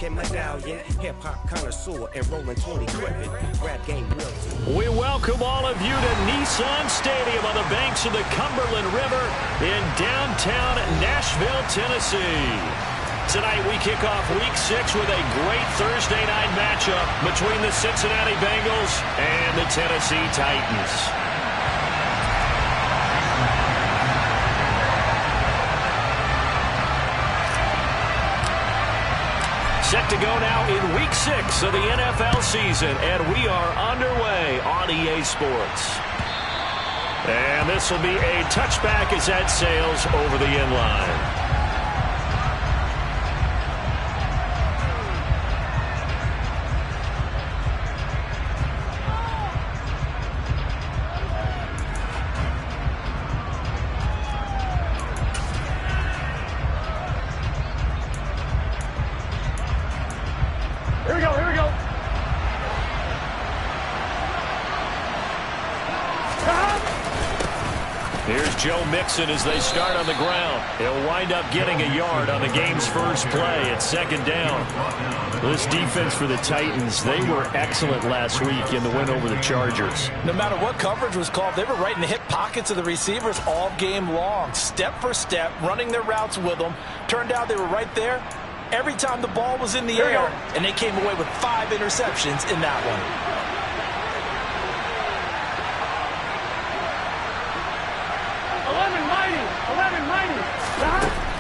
Medallion, hip-hop connoisseur, and rolling 20 equipment, rap game real. We welcome all of you to Nissan Stadium on the banks of the Cumberland River in downtown Nashville, Tennessee. Tonight we kick off Week 6 with a great Thursday night matchup between the Cincinnati Bengals and the Tennessee Titans. Set to go now in Week 6 of the NFL season, and we are underway on EA Sports. And this will be a touchback as that sails over the end line. Here's Joe Mixon as they start on the ground. He'll wind up getting a yard on the game's first play at second down. This defense for the Titans, they were excellent last week in the win over the Chargers. No matter what coverage was called, they were right in the hip pockets of the receivers all game long. Step for step, running their routes with them. Turned out they were right there every time the ball was in the air, and they came away with 5 interceptions in that one.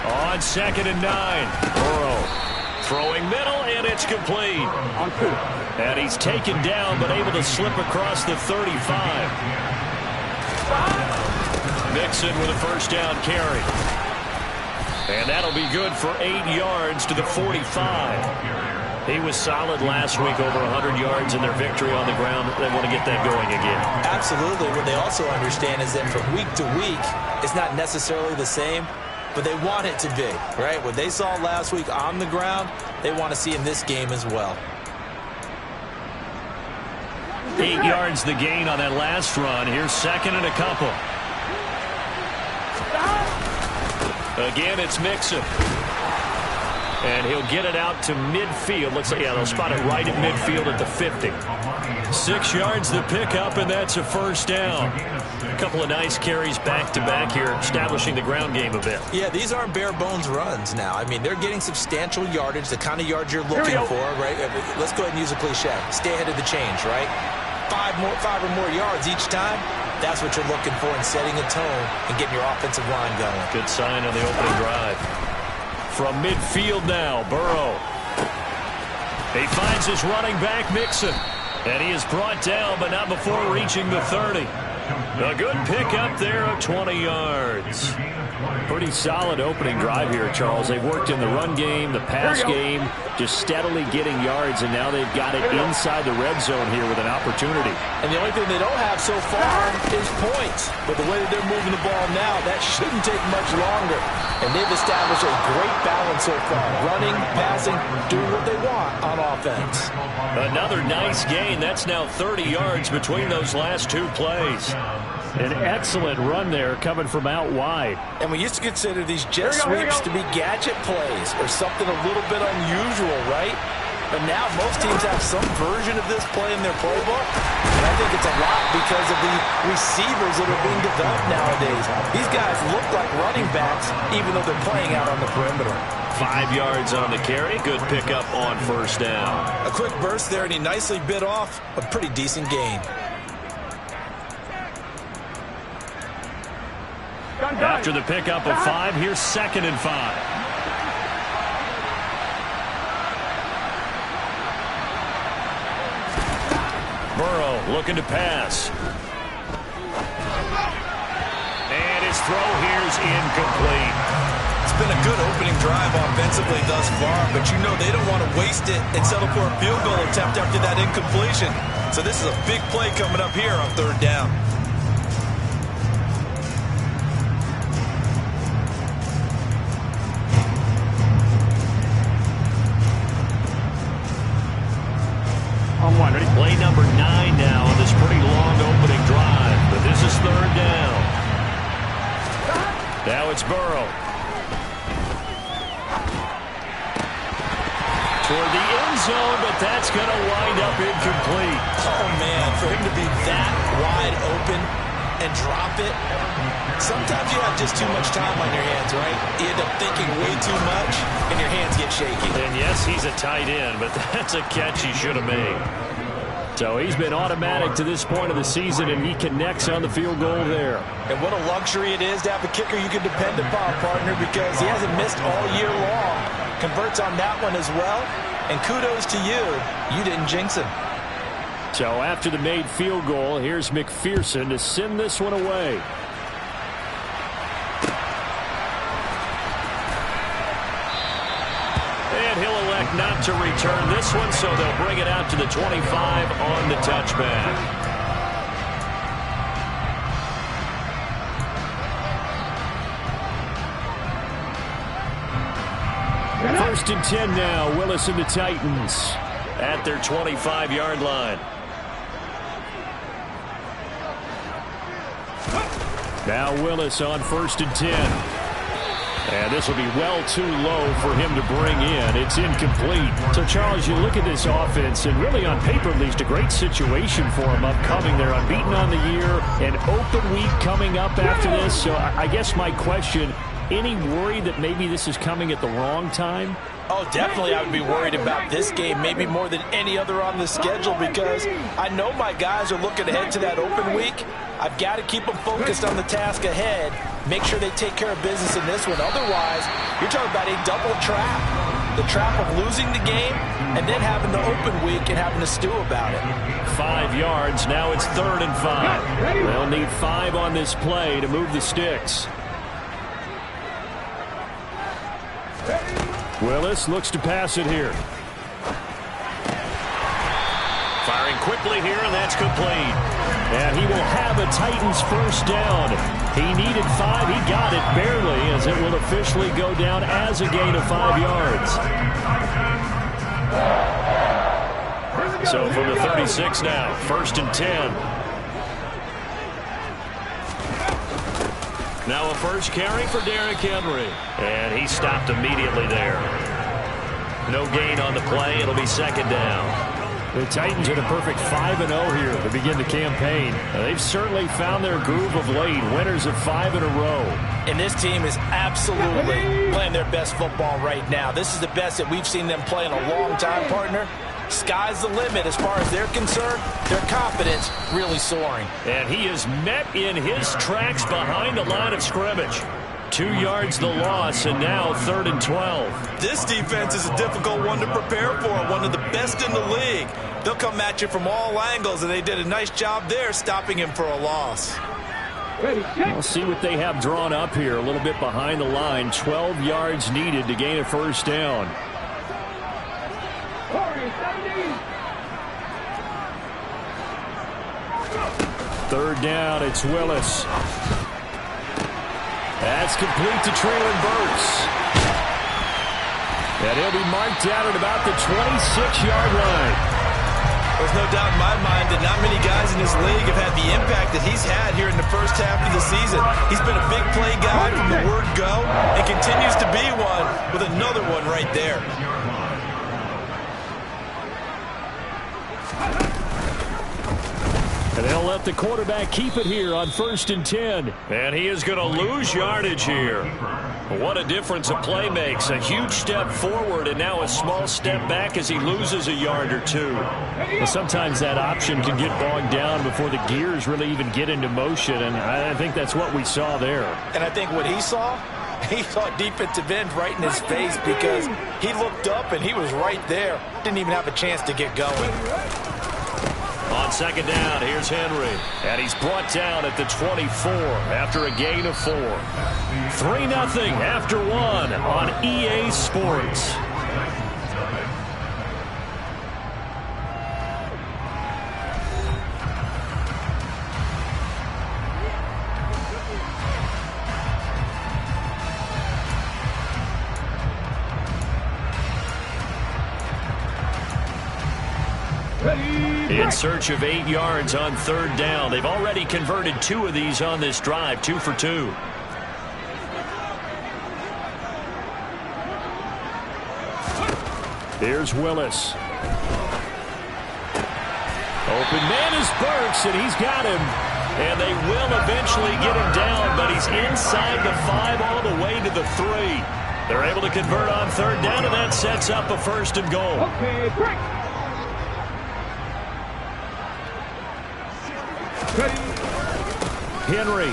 On 2nd and 9, Burrow throwing middle, and it's complete. And he's taken down, but able to slip across the 35. Mixon with a first down carry. And that'll be good for 8 yards to the 45. He was solid last week, over 100 yards in their victory on the ground. They want to get that going again. Absolutely. What they also understand is that from week to week, it's not necessarily the same, but they want it to be, right? What they saw last week on the ground, they want to see in this game as well. 8 yards the gain on that last run. Here's second and a couple. Again, it's Mixon. And he'll get it out to midfield. Looks like, yeah, they'll spot it right at midfield at the 50. 6 yards the pickup, and that's a first down. A couple of nice carries back-to-back here, establishing the ground game a bit. Yeah, these aren't bare-bones runs now. I mean, they're getting substantial yardage, the kind of yards you're looking for, right? Let's go ahead and use a cliche. Stay ahead of the change, right? 5 or more yards each time. That's what you're looking for in setting a tone and getting your offensive line going. Good sign on the opening drive. From midfield now, Burrow. He finds his running back, Mixon. And he is brought down, but not before reaching the 30. A good pickup there of 20 yards. Pretty solid opening drive here, Charles. They've worked in the run game, the pass game, just steadily getting yards, and now they've got it inside the red zone here with an opportunity. And the only thing they don't have so far is points. But the way that they're moving the ball now, that shouldn't take much longer. And they've established a great balance so far. Running, passing, doing what they want on offense. Another nice gain. That's now 30 yards between those last 2 plays. An excellent run there coming from out wide. And we used to consider these jet sweeps to be gadget plays or something a little bit unusual, right? But now most teams have some version of this play in their playbook. And I think it's a lot because of the receivers that are being developed nowadays. These guys look like running backs even though they're playing out on the perimeter. 5 yards on the carry. Good pickup on first down. A quick burst there, and he nicely bit off a pretty decent gain. After the pickup of 5, here's 2nd and 5. Burrow looking to pass. And his throw here's incomplete. It's been a good opening drive offensively thus far, but you know they don't want to waste it and settle for a field goal attempt after that incompletion. So this is a big play coming up here on 3rd down. Play number 9 now on this pretty long opening drive, but this is 3rd down. Now it's Burrow. toward the end zone, but that's going to wind up incomplete. Oh, man, for him to be that wide open and drop it. Sometimes you have just too much time on your hands, right? You end up thinking way too much, and your hands get shaky. And yes, he's a tight end, but that's a catch he should have made. So he's been automatic to this point of the season, and he connects on the field goal there. And what a luxury it is to have a kicker you can depend upon, partner, because he hasn't missed all year long. Converts on that one as well, and kudos to you. You didn't jinx him. So after the made field goal, here's McPherson to send this one away. And he'll elect not to return this one, so they'll bring it out to the 25 on the touchback. First and 10 now. Willis and the Titans at their 25-yard line. Now Willis on first and 10. And this will be well too low for him to bring in. It's incomplete. So, Charles, you look at this offense, and really on paper, at least, a great situation for them upcoming. They're unbeaten on the year, an open week coming up after this. So I guess my question, any worry that maybe this is coming at the wrong time? Oh, definitely I would be worried about this game, maybe more than any other on the schedule, because I know my guys are looking ahead to that open week. I've got to keep them focused on the task ahead, make sure they take care of business in this one. Otherwise, you're talking about a double trap. The trap of losing the game and then having the open week and having to stew about it. 5 yards. Now it's 3rd and 5. They'll need 5 on this play to move the sticks. Willis looks to pass it here. Firing quickly here, and that's complete. And he will have a Titans first down. He needed 5. He got it barely, as it will officially go down as a gain of 5 yards. So from the 36 now, 1st and 10. Now a first carry for Derrick Henry. And he stopped immediately there. No gain on the play. It'll be 2nd down. The Titans are a perfect 5-0 here to begin the campaign. They've certainly found their groove of late. Winners of 5 in a row. And this team is absolutely playing their best football right now. This is the best that we've seen them play in a long time, partner. Sky's the limit as far as they're concerned. Their confidence really soaring. And he is met in his tracks behind the line of scrimmage. 2 yards the loss, and now 3rd and 12. This defense is a difficult one to prepare for, one of the best in the league. They'll come at you from all angles, and they did a nice job there stopping him for a loss. We'll see what they have drawn up here, a little bit behind the line. 12 yards needed to gain a first down. Third down, it's Willis. That's complete to Traylon Burks. And he'll be marked out at about the 26-yard line. There's no doubt in my mind that not many guys in this league have had the impact that he's had here in the first half of the season. He's been a big play guy from the word go and continues to be one with another one right there. And they'll let the quarterback keep it here on 1st and 10. And he is going to lose yardage here. What a difference a play makes. A huge step forward and now a small step back as he loses a yard or two. Well, sometimes that option can get bogged down before the gears really even get into motion, and I think that's what we saw there. And I think what he saw defensive end right in his face, because he looked up and he was right there. Didn't even have a chance to get going. On 2nd down, here's Henry. And he's brought down at the 24 after a gain of 4. 3-0 after 1 on EA Sports. In search of 8 yards on 3rd down. They've already converted 2 of these on this drive, 2 for 2. Here's Willis. Open man is Burks, and he's got him. And they will eventually get him down, but he's inside the 5 all the way to the 3. They're able to convert on third down, and that sets up a 1st and goal. Okay, break. Henry.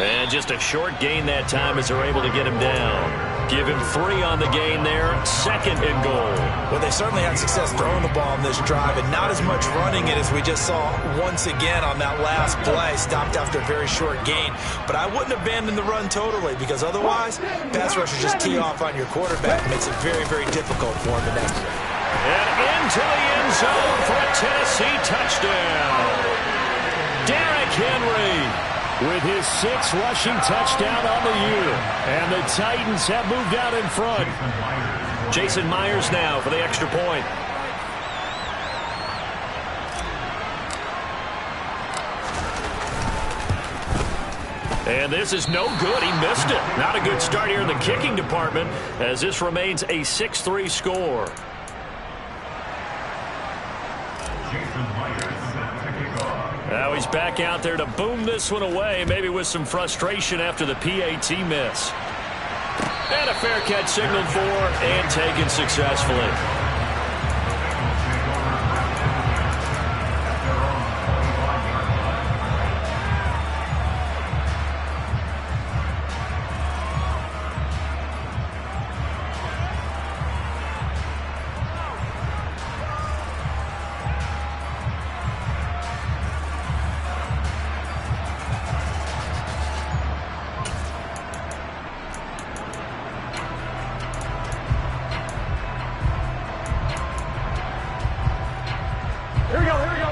And just a short gain that time as they're able to get him down. Give him 3 on the gain there. 2nd and goal. Well, they certainly had success throwing the ball on this drive, and not as much running it as we just saw once again on that last play. Stopped after a very short gain. But I wouldn't abandon the run totally, because otherwise, pass rushers just tee off on your quarterback. It makes it very, very difficult for him the next one. And into the end zone for a Tennessee touchdown. Derrick Henry with his 6th rushing touchdown on the year. And the Titans have moved out in front. Jason Myers now for the extra point. And this is no good. He missed it. Not a good start here in the kicking department as this remains a 6-3 score. Now he's back out there to boom this one away, maybe with some frustration after the PAT miss. And a fair catch signaled for and taken successfully.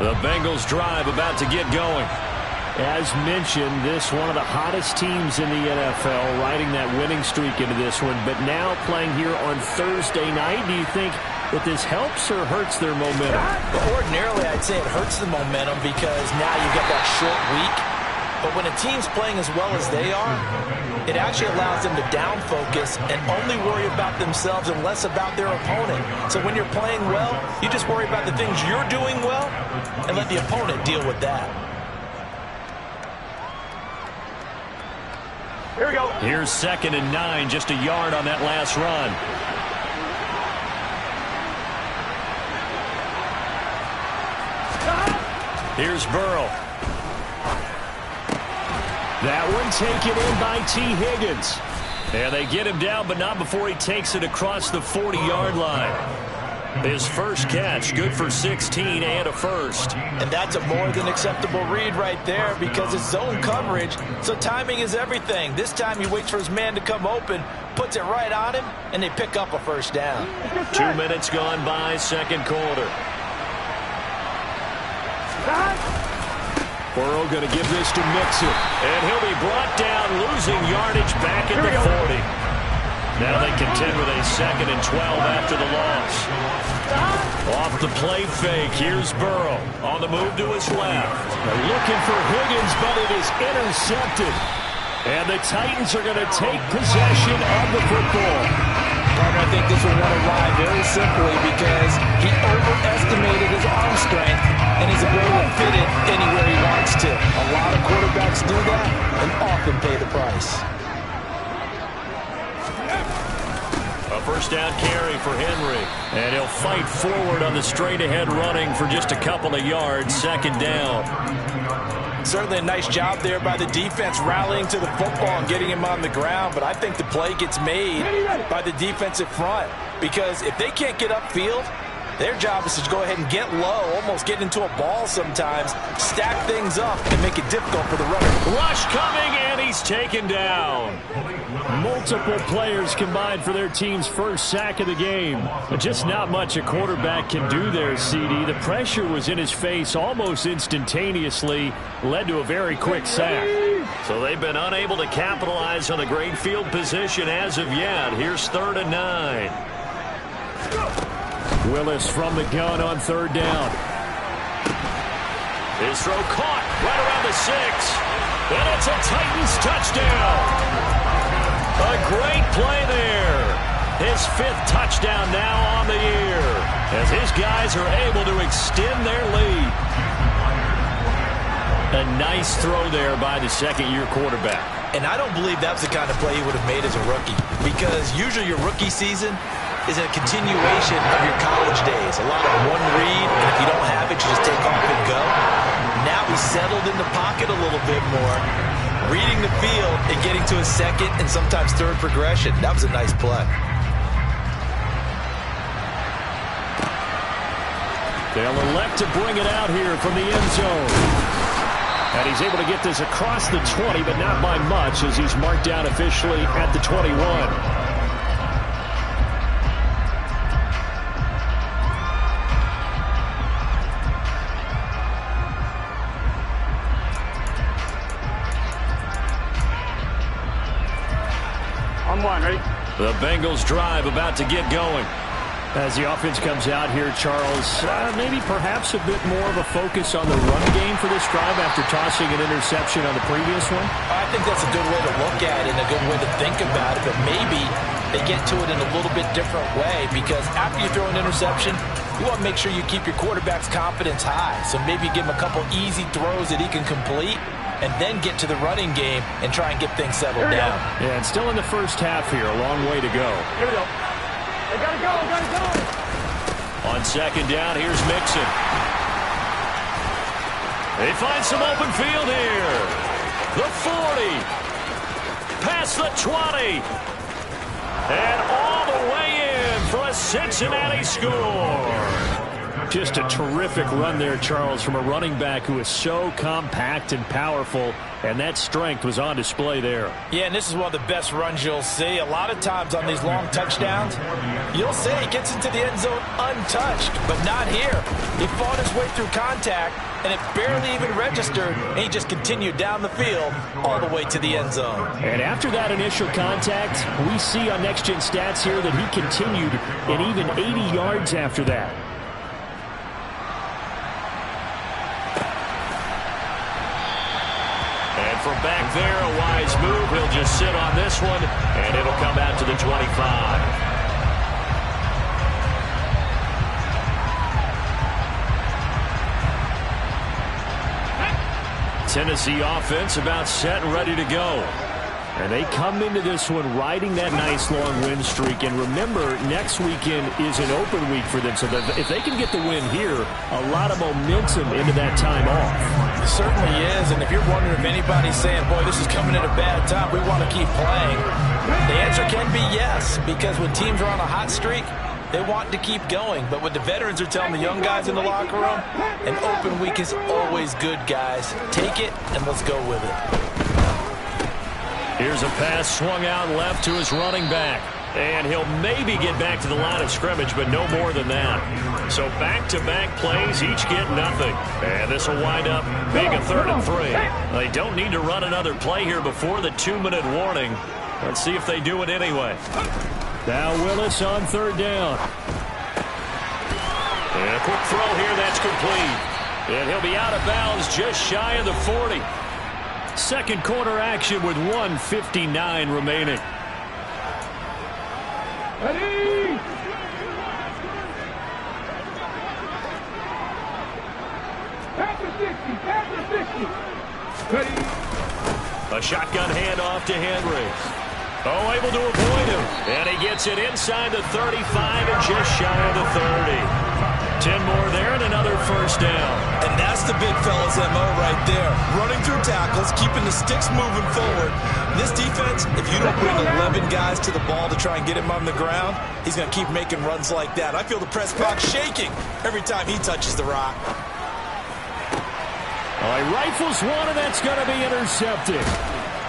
The Bengals drive about to get going. As mentioned, this one of the hottest teams in the NFL, riding that winning streak into this one, but now playing here on Thursday night. Do you think that this helps or hurts their momentum? Well, ordinarily, I'd say it hurts the momentum because now you get that short week. But when a team's playing as well as they are, it actually allows them to down focus and only worry about themselves and less about their opponent. So when you're playing well, you just worry about the things you're doing well and let the opponent deal with that. Here we go. Here's 2nd and 9, just a yard on that last run. Here's Burrow. That one taken in by T. Higgins. And they get him down, but not before he takes it across the 40-yard line. His first catch, good for 16 and a first. And that's a more than acceptable read right there because it's zone coverage, so timing is everything. This time he waits for his man to come open, puts it right on him, and they pick up a first down. 2 minutes gone by, second quarter. Burrow going to give this to Mixon. And he'll be brought down, losing yardage back at the 40. Now they contend with a 2nd and 12 after the loss. Off the play fake, here's Burrow. On the move to his left. They're looking for Higgins, but it is intercepted. And the Titans are going to take possession of the football. I think this will want to ride very simply because he overestimated his arm strength and his ability to fit it anywhere he wants to. A lot of quarterbacks do that and often pay the price. A first down carry for Henry. And he'll fight forward on the straight-ahead running for just a couple of yards. 2nd down. Certainly a nice job there by the defense rallying to the football and getting him on the ground, but I think the play gets made by the defensive front because if they can't get upfield, their job is to go ahead and get low, almost get into a ball sometimes, stack things up, and make it difficult for the runner. Rush coming, and he's taken down. Multiple players combined for their team's first sack of the game. But just not much a quarterback can do there, CD. The pressure was in his face almost instantaneously, led to a very quick sack. So they've been unable to capitalize on the great field position as of yet. Here's 3rd and 9. Willis from the gun on 3rd down. His throw caught right around the 6. And it's a Titans touchdown. A great play there. His 5th touchdown now on the year, as his guys are able to extend their lead. A nice throw there by the second-year quarterback. And I don't believe that's the kind of play he would have made as a rookie, because usually your rookie season is a continuation of your college days. A lot of one read, and if you don't have it, you just take off and go. Now he's settled in the pocket a little bit more, reading the field and getting to his second and sometimes third progression. That was a nice play. They'll elect to bring it out here from the end zone. And he's able to get this across the 20, but not by much, as he's marked down officially at the 21. On one, ready? The Bengals drive about to get going. As the offense comes out here, Charles, maybe perhaps a bit more of a focus on the run game for this drive after tossing an interception on the previous one? I think that's a good way to look at it and a good way to think about it, but maybe they get to it in a little bit different way, because after you throw an interception, you want to make sure you keep your quarterback's confidence high. So maybe give him a couple easy throws that he can complete, and then get to the running game and try and get things settled down. Yeah, and still in the first half here, a long way to go. Here we go. They gotta go, gotta go. On second down, here's Mixon. They find some open field here. The 40. Past the 20. And all the way in for a Cincinnati score. Just a terrific run there, Charles, from a running back who is so compact and powerful, and that strength was on display there. Yeah, and this is one of the best runs you'll see. A lot of times on these long touchdowns, you'll see he gets into the end zone untouched, but not here. He fought his way through contact, and it barely even registered, and he just continued down the field all the way to the end zone. And after that initial contact, we see on Next Gen Stats here that he continued in even 80 yards after that. From back there, a wise move. He'll just sit on this one, and it'll come out to the 25. Tennessee offense about set and ready to go. And they come into this one riding that nice long win streak. And remember, next weekend is an open week for them. So that if they can get the win here, a lot of momentum into that time off. It certainly is. And if you're wondering if anybody's saying, boy, this is coming at a bad time, we want to keep playing, the answer can be yes. Because when teams are on a hot streak, they want to keep going. But what the veterans are telling the young guys in the locker room, an open week is always good, guys. Take it and let's go with it. Here's a pass swung out left to his running back. And he'll maybe get back to the line of scrimmage, but no more than that. So back-to-back plays, each get nothing. And this will wind up being a 3rd and 3. They don't need to run another play here before the 2-minute warning. Let's see if they do it anyway. Now Willis on 3rd down. And a quick throw here, that's complete. And he'll be out of bounds just shy of the 40. Second quarter action with 1:59 remaining. Ready? After 60. Ready? A shotgun handoff to Henry. Oh, able to avoid him. And he gets it inside the 35 and just shy of the 30. 10 more there and another first down. And that's the big fella's MO right there. Running through tackles, keeping the sticks moving forward. This defense, if you don't bring 11 guys to the ball to try and get him on the ground, he's going to keep making runs like that. I feel the press box shaking every time he touches the rock. He rifles one, and that's going to be intercepted.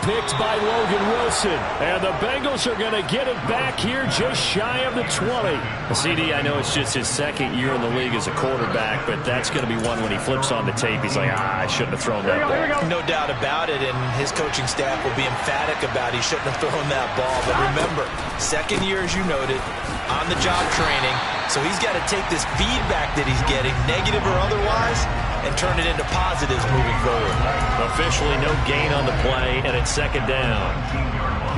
Picked by Logan Wilson. And the Bengals are going to get it back here just shy of the 20. CD, I know it's just his second year in the league as a quarterback, but that's going to be one when he flips on the tape. He's like, I shouldn't have thrown that ball. No doubt about it, and his coaching staff will be emphatic about he shouldn't have thrown that ball. But remember, second year, as you noted, on-the-job training. So he's got to take this feedback that he's getting, negative or otherwise, and turn it into positives moving forward. Officially no gain on the play, and it's second down.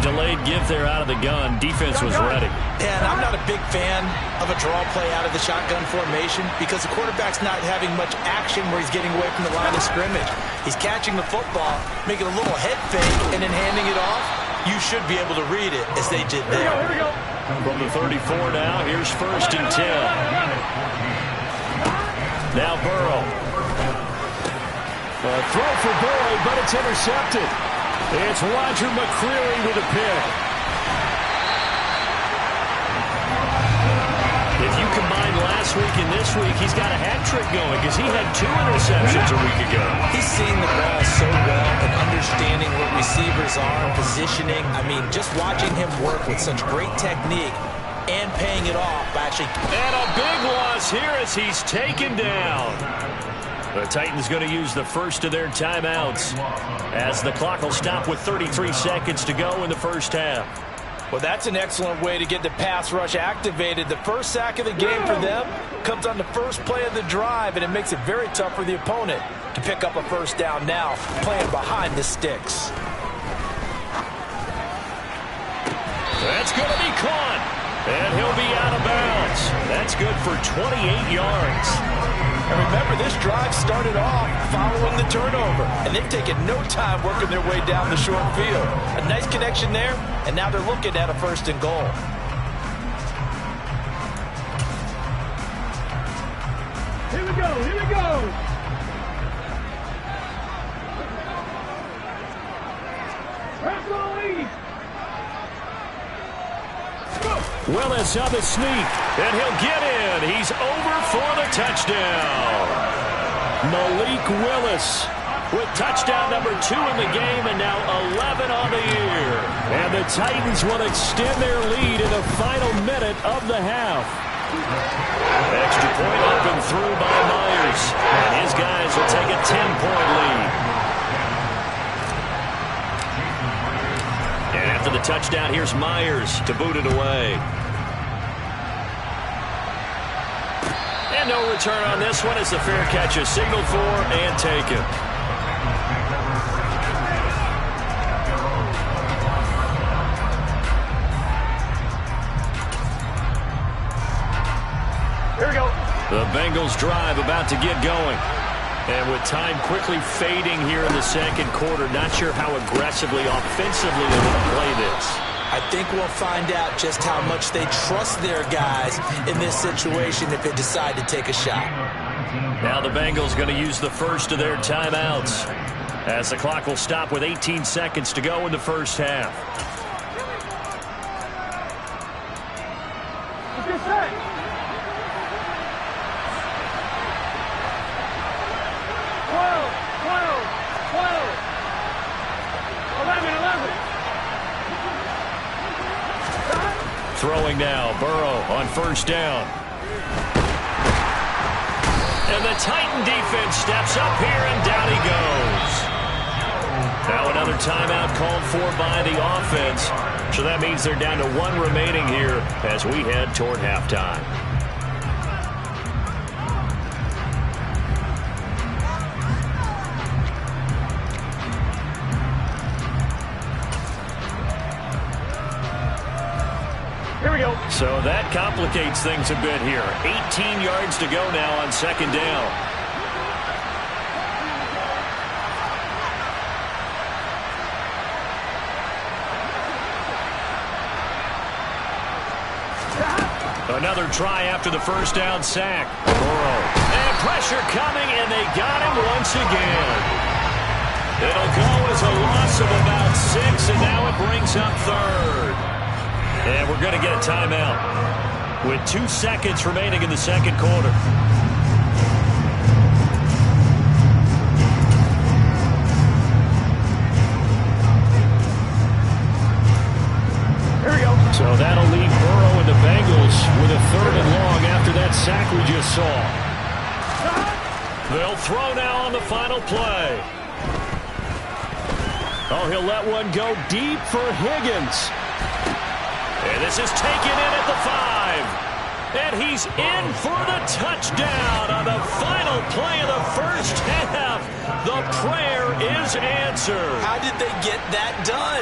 Delayed give there out of the gun. Defense was ready. And I'm not a big fan of a draw play out of the shotgun formation because the quarterback's not having much action where he's getting away from the line of scrimmage. He's catching the football, making a little head fake, and then handing it off. You should be able to read it as they did there. Here we go. From the 34 now, here's 1st and 10. Now Burrow. A throw for Boyd, but it's intercepted. It's Roger McCreary with a pick. If you combine last week and this week, he's got a hat trick going because he had 2 interceptions a week ago. He's seeing the ball so well and understanding what receivers are, positioning. I mean, just watching him work with such great technique and paying it off. Actually, and a big loss here as he's taken down. The Titans going to use the first of their timeouts as the clock will stop with 33 seconds to go in the first half. Well, that's an excellent way to get the pass rush activated. The first sack of the game for them comes on the first play of the drive, and it makes it very tough for the opponent to pick up a first down now, playing behind the sticks. That's going to be caught, and he'll be out of bounds. That's good for 28 yards. And remember, this drive started off following the turnover, and they've taken no time working their way down the short field. A nice connection there, and now they're looking at a 1st and goal. Here we go. Here we go. Press on the lead. Willis on the sneak, and he'll get in. He's over for the touchdown. Malik Willis with touchdown number 2 in the game, and now 11 on the year. And the Titans will extend their lead in the final minute of the half. Extra point up and through by Myers, and his guys will take a 10-point lead. And after the touchdown, here's Myers to boot it away. And no return on this one as the fair catch is signaled for and taken. Here we go. The Bengals drive about to get going. And with time quickly fading here in the second quarter, not sure how aggressively, offensively they're going to play this. I think we'll find out just how much they trust their guys in this situation if they decide to take a shot. Now the Bengals going to use the first of their timeouts as the clock will stop with 18 seconds to go in the first half. Let's get set. Throwing now, Burrow on 1st down. And the Titan defense steps up here, and down he goes. Now another timeout called for by the offense. So that means they're down to 1 remaining here as we head toward halftime. Here we go. So that complicates things a bit here. 18 yards to go now on 2nd down. Another try after the 1st down sack. Burrow. And pressure coming, and they got him once again. It'll go as a loss of about 6, and now it brings up 3rd. And we're going to get a timeout with 2 seconds remaining in the second quarter. Here we go. So that'll leave Burrow and the Bengals with a 3rd and long after that sack we just saw. They'll throw now on the final play. Oh, he'll let one go deep for Higgins. And this is taken in at the 5. And he's in for the touchdown on the final play of the first half. The prayer is answered. How did they get that done?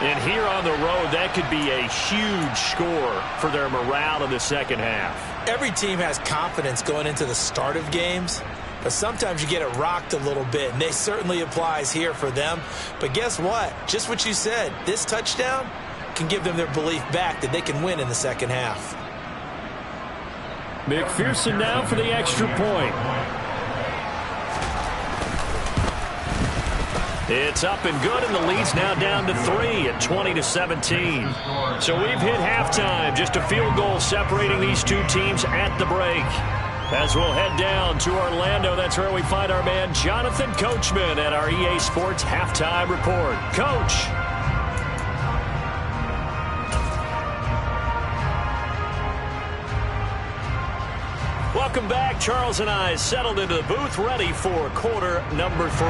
And here on the road, that could be a huge score for their morale in the second half. Every team has confidence going into the start of games, but sometimes you get it rocked a little bit, and it certainly applies here for them. But guess what? Just what you said, this touchdown can give them their belief back that they can win in the second half. McPherson now for the extra point. It's up and good, and the lead's now down to 3 at 20-17. So we've hit halftime. Just a field goal separating these two teams at the break. As we'll head down to Orlando, that's where we find our man Jonathan Coachman at our EA Sports Halftime Report. Coach. Welcome back. Charles and I settled into the booth, ready for quarter number 3.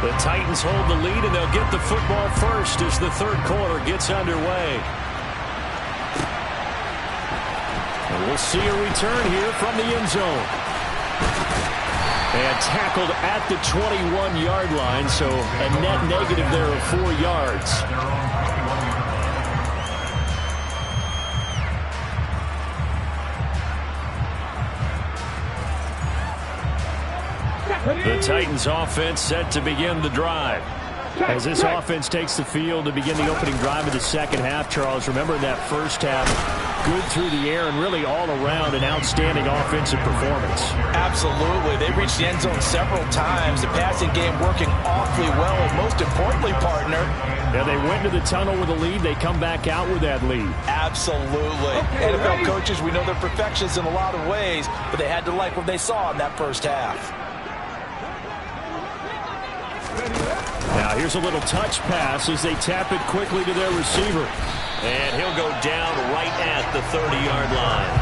The Titans hold the lead, and they'll get the football first as the third quarter gets underway. And we'll see a return here from the end zone. And tackled at the 21-yard line, so a net negative there of 4 yards. The Titans offense set to begin the drive. As this offense takes the field to begin the opening drive of the second half, Charles, remember in that first half, good through the air and really all around an outstanding offensive performance. Absolutely. They reached the end zone several times. The passing game working awfully well, and most importantly, partner. Yeah, they went to the tunnel with a lead. They come back out with that lead. Absolutely. NFL coaches, we know they're perfectionists in a lot of ways, but they had to like what they saw in that first half. Now here's a little touch pass as they tap it quickly to their receiver. And he'll go down right at the 30-yard line.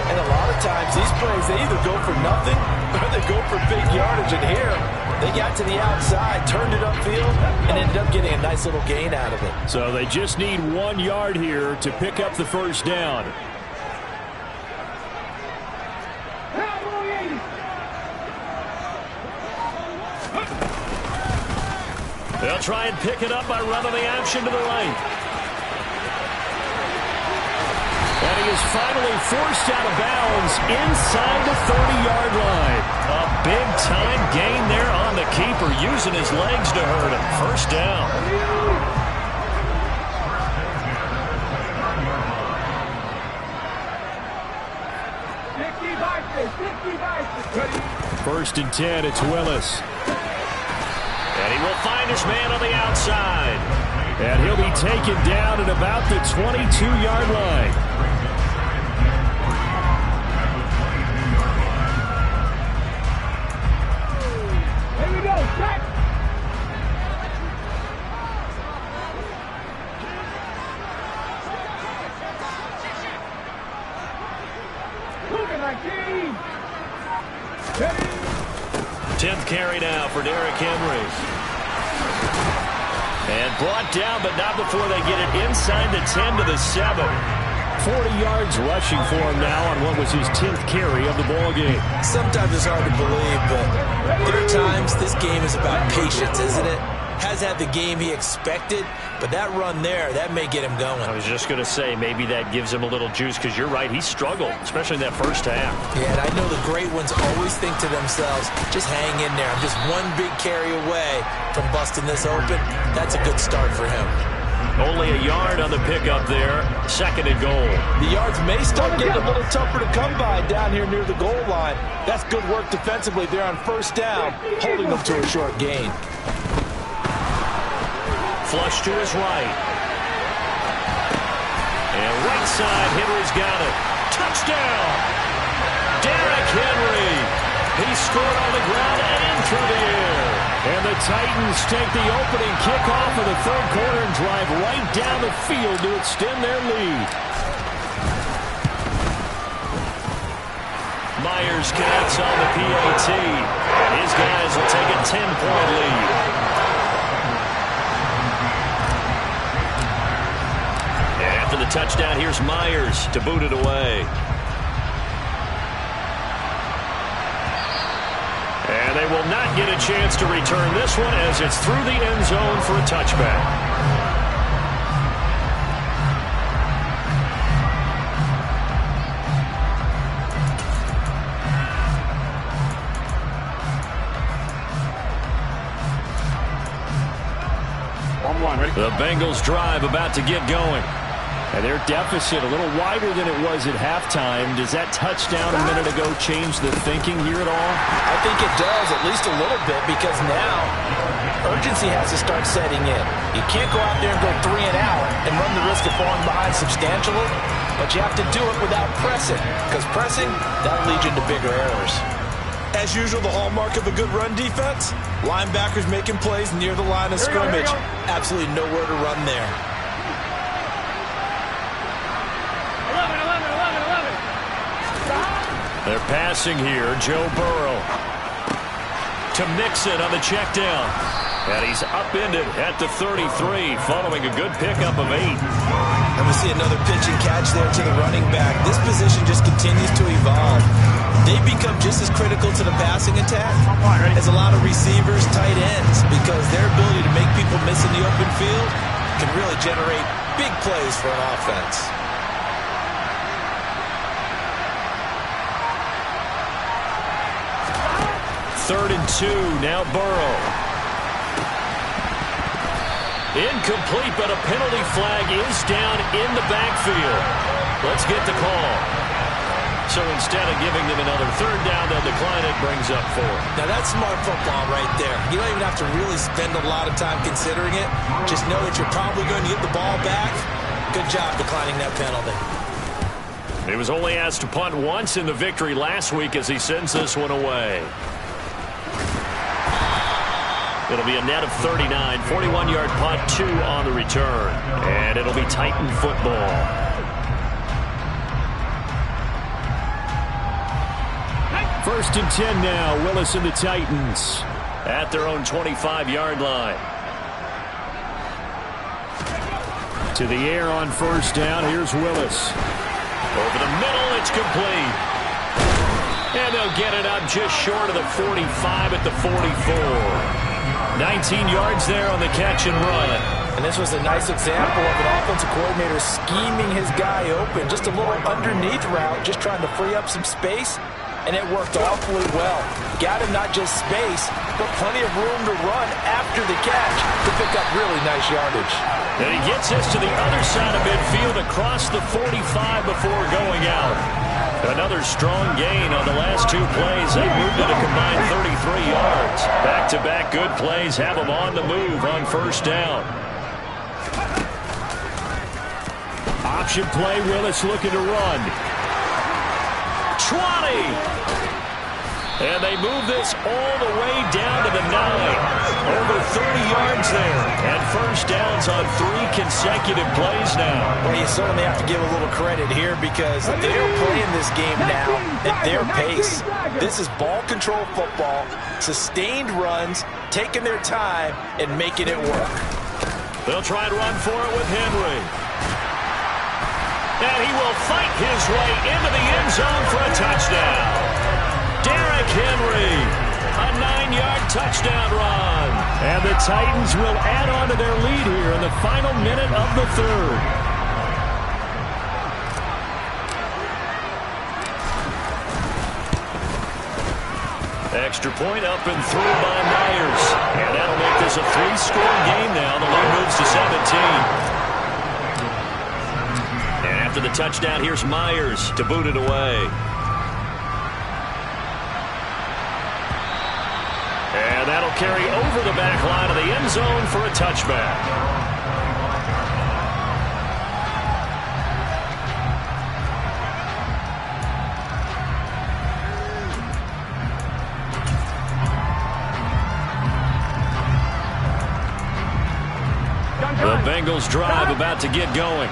And a lot of times these plays, they either go for nothing or they go for big yardage. And here, they got to the outside, turned it upfield, and ended up getting a nice little gain out of it. So they just need 1 yard here to pick up the first down. They'll try and pick it up by running the option to the right. And he is finally forced out of bounds inside the 30-yard line. A big-time gain there on the keeper, using his legs to hurt him. First down. First and 10, it's Willis. And he will find his man on the outside. And he'll be taken down at about the 22-yard line. Here we go, check. Moving like team. 10th carry now for Derrick Henry. And brought down, but not before they get it inside the 10 to the 7. 40 yards rushing for him now on what was his 10th carry of the ball game. Sometimes it's hard to believe, but there are times this game is about patience, isn't it? Has had the game he expected, but that run there, that may get him going. I was just going to say, maybe that gives him a little juice, because you're right, he struggled, especially in that first half. Yeah, and I know the great ones always think to themselves, just hang in there. I'm just one big carry away from busting this open. That's a good start for him. Only a yard on the pickup there. Second and goal. The yards may start getting a little tougher to come by down here near the goal line. That's good work defensively there on first down, holding them to a short gain. Flush to his right. And right side, Henry's got it. Touchdown! Derrick Henry. He scored on the ground and through the air. And the Titans take the opening kickoff of the third quarter and drive right down the field to extend their lead. Myers connects on the PAT. And his guys will take a 10-point lead. After the touchdown, here's Myers to boot it away. And they will not get a chance to return this one as it's through the end zone for a touchback. The Bengals drive about to get going. And their deficit a little wider than it was at halftime. Does that touchdown a minute ago change the thinking here at all? I think it does, at least a little bit, because now urgency has to start setting in. You can't go out there and go 3 and out and run the risk of falling behind substantially, but you have to do it without pressing, because pressing, that'll lead you into bigger errors. As usual, the hallmark of a good run defense, linebackers making plays near the line of scrimmage. Absolutely nowhere to run there. 11. They're passing here. Joe Burrow to Mixon on the check down. And he's upended at the 33 following a good pickup of 8. And we see another pitch and catch there to the running back. This position just continues to evolve. They become just as critical to the passing attack as a lot of receivers, tight ends, because their ability to make people miss in the open field can really generate big plays for an offense. Third and 2, now Burrow. Incomplete, but a penalty flag is down in the backfield. Let's get the call. So instead of giving them another third down, they'll decline it, brings up 4. Now that's smart football right there. You don't even have to really spend a lot of time considering it. Just know that you're probably going to get the ball back. Good job declining that penalty. He was only asked to punt once in the victory last week as he sends this one away. It'll be a net of 39, 41-yard punt, 2 on the return. And it'll be Titan football. First and 10 now. Willis and the Titans at their own 25-yard line. To the air on first down. Here's Willis. Over the middle, it's complete. And they'll get it up just short of the 45 at the 44. 19 yards there on the catch and run. And this was a nice example of an offensive coordinator scheming his guy open. Just a little underneath route, just trying to free up some space. And it worked awfully well. Got him not just space, but plenty of room to run after the catch to pick up really nice yardage. And he gets us to the other side of midfield across the 45 before going out. Another strong gain on the last 2 plays. They moved it a combined 33 yards. Back-to-back good plays have them on the move on first down. Option play. Willis looking to run. 20! And they move this all the way down to the 9. Over 30 yards there. And first downs on 3 consecutive plays now. Well, you certainly have to give a little credit here because they're playing this game now at their pace. This is ball control football, sustained runs, taking their time, and making it work. They'll try and run for it with Henry. And he will fight his way into the end zone for a touchdown. Derrick Henry, a 9-yard touchdown run. And the Titans will add on to their lead here in the final minute of the third. Extra point up and through by Myers. And that'll make this a 3-score game now. The lead moves to 17. And after the touchdown, here's Myers to boot it away. And that'll carry over the back line of the end zone for a touchback. The Bengals drive about to get going.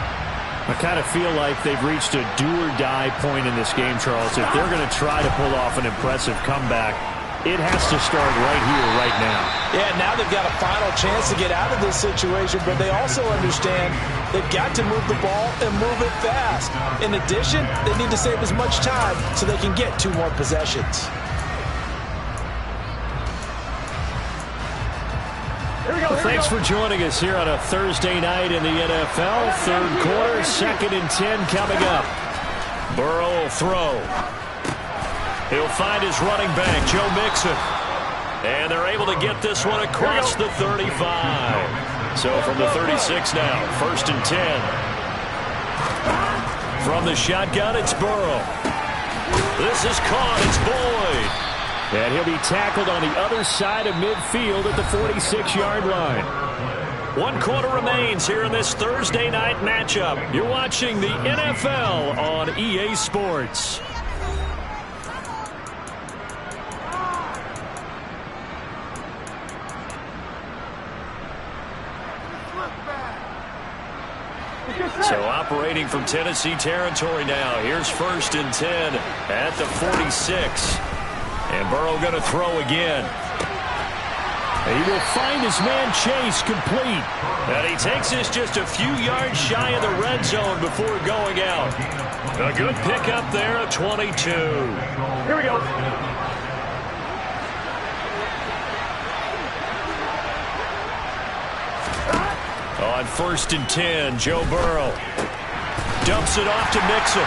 I kind of feel like they've reached a do-or-die point in this game, Charles. If they're going to try to pull off an impressive comeback, it has to start right here, right now. Yeah, now they've got a final chance to get out of this situation, but they also understand they've got to move the ball and move it fast. In addition, they need to save as much time so they can get 2 more possessions. Thanks for joining us here on a Thursday night in the NFL. Third quarter, 2nd and 10 coming up. Burrow will throw. He'll find his running back, Joe Mixon. And they're able to get this one across the 35. So from the 36 now, 1st and 10. From the shotgun, it's Burrow. This is caught. It's Boyd. And he'll be tackled on the other side of midfield at the 46-yard line. 1 quarter remains here in this Thursday night matchup. You're watching the NFL on EA Sports. So operating from Tennessee territory now. Here's 1st and 10 at the 46. And Burrow going to throw again. He will find his man Chase complete. And he takes this just a few yards shy of the red zone before going out. A good pickup there at 22. Here we go. On 1st and 10, Joe Burrow dumps it off to Mixon.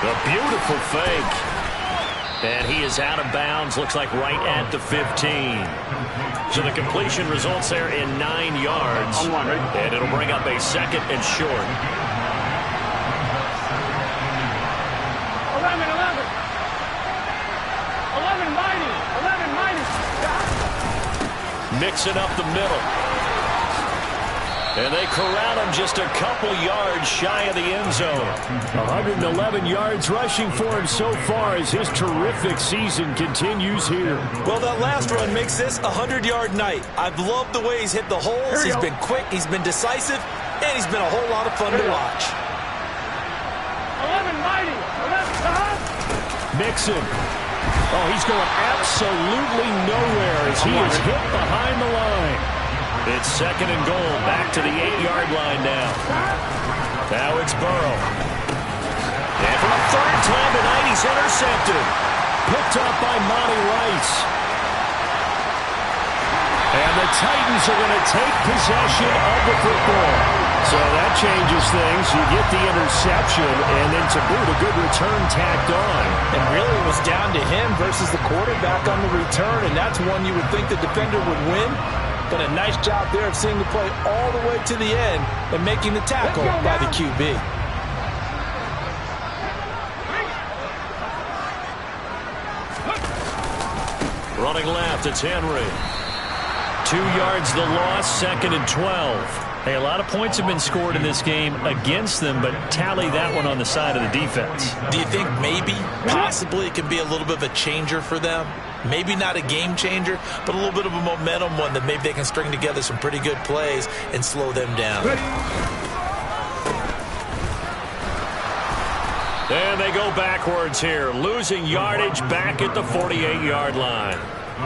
A beautiful fake. And he is out of bounds, looks like right at the 15. So the completion results there in 9 yards. And it'll bring up a 2nd and short. 11 minus. Mixing up the middle. And they corral him just a couple yards shy of the end zone. 111 yards rushing for him so far as his terrific season continues here. Well, that last run makes this a 100-yard night. I've loved the way he's hit the holes. He's been quick, he's been decisive, and he's been a whole lot of fun to watch. 11 mighty. 11, Mixon. Oh, he's going absolutely nowhere as he is hit behind the line. It's 2nd and goal, back to the 8-yard line now. Now it's Burrow. And for the 3rd time tonight, he's intercepted. Picked up by Monty Rice. And the Titans are going to take possession of the football. So that changes things. You get the interception, and then to boot, a good return tacked on. And really it was down to him versus the quarterback on the return, and that's one you would think the defender would win. But a nice job there of seeing the play all the way to the end and making the tackle by the QB. Running left, it's Henry. 2 yards the loss, 2nd and 12. Hey, a lot of points have been scored in this game against them, but tally that one on the side of the defense. Do you think maybe, possibly, it can be a little bit of a changer for them? Maybe not a game changer, but a little bit of a momentum one that maybe they can string together some pretty good plays and slow them down. And they go backwards here, losing yardage back at the 48-yard line.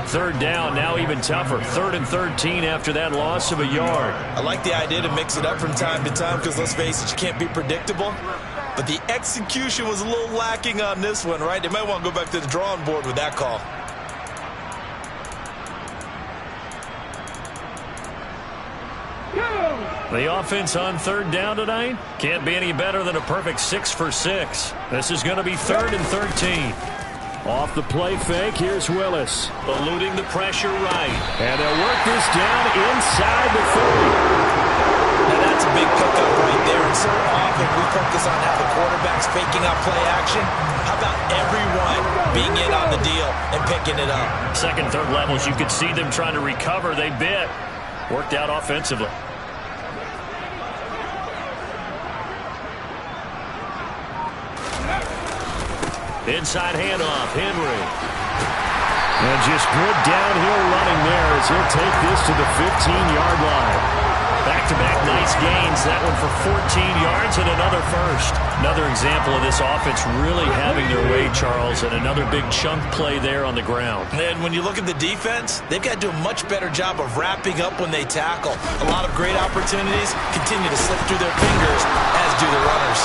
3rd down, now even tougher. 3rd and 13 after that loss of a yard. I like the idea to mix it up from time to time because, let's face it, you can't be predictable. But the execution was a little lacking on this one, right? They might want to go back to the drawing board with that call. The offense on 3rd down tonight can't be any better than a perfect 6 for 6. This is going to be 3rd and 13. Off the play fake, here's Willis. Eluding the pressure right. And they'll work this down inside the 30. Now that's a big pickup right there. And so often we focus on how the quarterback's faking out play action. How about everyone being in on the deal and picking it up? 2nd, 3rd levels, you could see them trying to recover. They bit. Worked out offensively. Inside handoff, Henry. And just good downhill running there as he'll take this to the 15-yard line. Back-to-back nice gains. That one for 14 yards and another first. Another example of this offense really having their way, Charles, and another big chunk play there on the ground. And when you look at the defense, they've got to do a much better job of wrapping up when they tackle. A lot of great opportunities continue to slip through their fingers, as do the runners.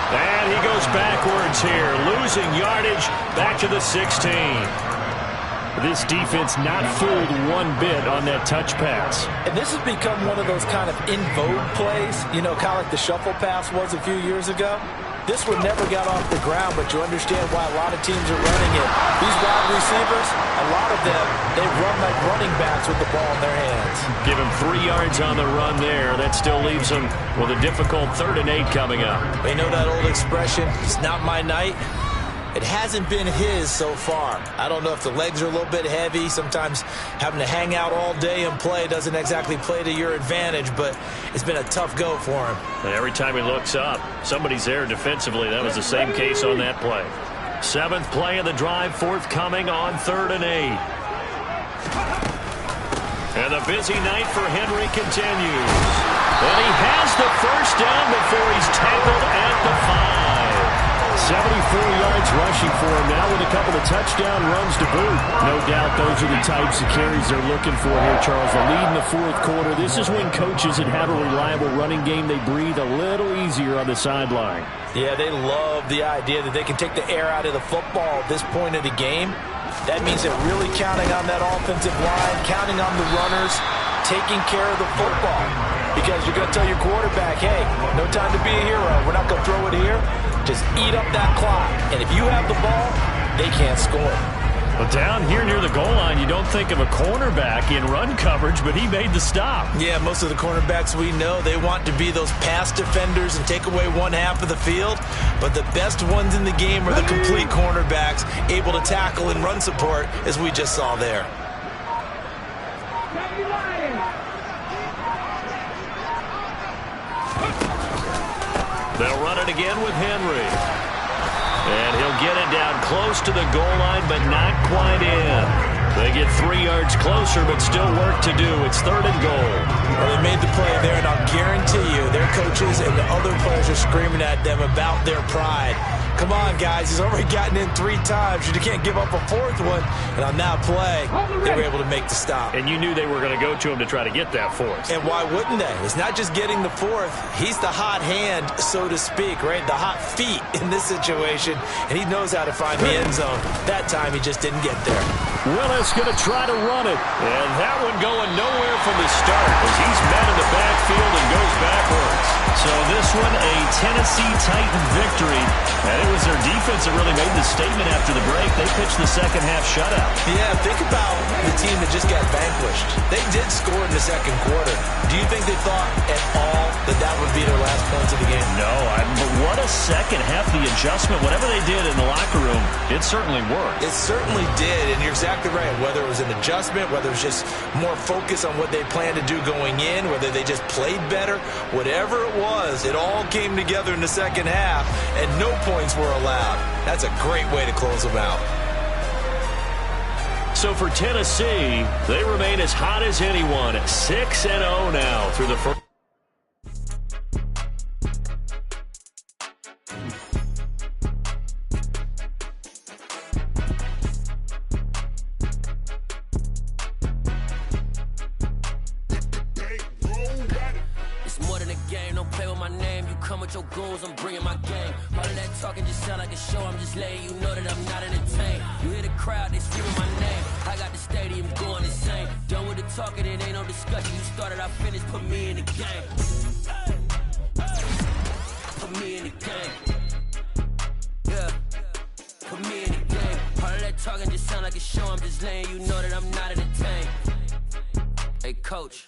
And he goes backwards here, losing yardage back to the 16. This defense not fooled one bit on that touch pass. And this has become one of those kind of in vogue plays, you know, kind of like the shuffle pass was a few years ago. This one never got off the ground, but you understand why a lot of teams are running it. These wide receivers, a lot of them, they run like running backs with the ball in their hands. Give him 3 yards on the run there. That still leaves him with a difficult 3rd and 8 coming up. They know that old expression, it's not my night. It hasn't been his so far. I don't know if the legs are a little bit heavy. Sometimes having to hang out all day and play doesn't exactly play to your advantage, but it's been a tough go for him. And every time he looks up, somebody's there defensively. That was the same case on that play. 7th play of the drive, forthcoming on 3rd and 8. And the busy night for Henry continues. And he has the first down before he's tackled at the 5. 74 yards rushing for him now with a couple of touchdown runs to boot. No doubt those are the types of carries they're looking for here, Charles. The lead in the 4th quarter. This is when coaches that have a reliable running game, they breathe a little easier on the sideline. Yeah, they love the idea that they can take the air out of the football at this point of the game. That means they're really counting on that offensive line, counting on the runners, taking care of the football. Because you're going to tell your quarterback, hey, no time to be a hero. We're not going to throw it here. Just eat up that clock. And if you have the ball, they can't score. Well, down here near the goal line, you don't think of a cornerback in run coverage, but he made the stop. Yeah, most of the cornerbacks we know, they want to be those pass defenders and take away one half of the field. But the best ones in the game are the complete cornerbacks, able to tackle and run support, as we just saw there. They'll run it again with Henry. And he'll get it down close to the goal line, but not quite in. They get 3 yards closer, but still work to do. It's 3rd and goal. Well, they made the play there, and I'll guarantee you their coaches and the other players are screaming at them about their pride. Come on, guys. He's already gotten in 3 times. You can't give up a 4th one. And on that play, they were able to make the stop. And you knew they were going to go to him to try to get that 4th. And why wouldn't they? It's not just getting the 4th. He's the hot hand, so to speak, right? The hot feet in this situation. And he knows how to find the end zone. That time, he just didn't get there. Willis going to try to run it. And that one going nowhere from the start as he's met in the backfield and goes backwards. So this one, a Tennessee Titan victory. And it was their defense that really made the statement after the break. They pitched the second half shutout. Yeah, think about the team that just got vanquished. They did score in the 2nd quarter. Do you think they thought at all that that would be their last points of the game? No, but what a second half. The adjustment, whatever they did in the locker room, it certainly worked. It certainly did, and you're exactly right. Whether it was an adjustment, whether it was just more focus on what they planned to do going in, whether they just played better, whatever it was, it all came together in the second half, and no points were allowed. That's a great way to close them out. So for Tennessee, they remain as hot as anyone at 6-0 now through the first. Your goals, I'm bringing my game. All of that talking just sound like a show. I'm just letting you know that I'm not entertained. You hear the crowd, they screaming my name. I got the stadium going insane. Done with the talking, it ain't no discussion. You started, I finished, put me in the game. Put me in the game. Yeah, put me in the game. All of that talking just sound like a show. I'm just letting you know that I'm not entertained. Hey, coach.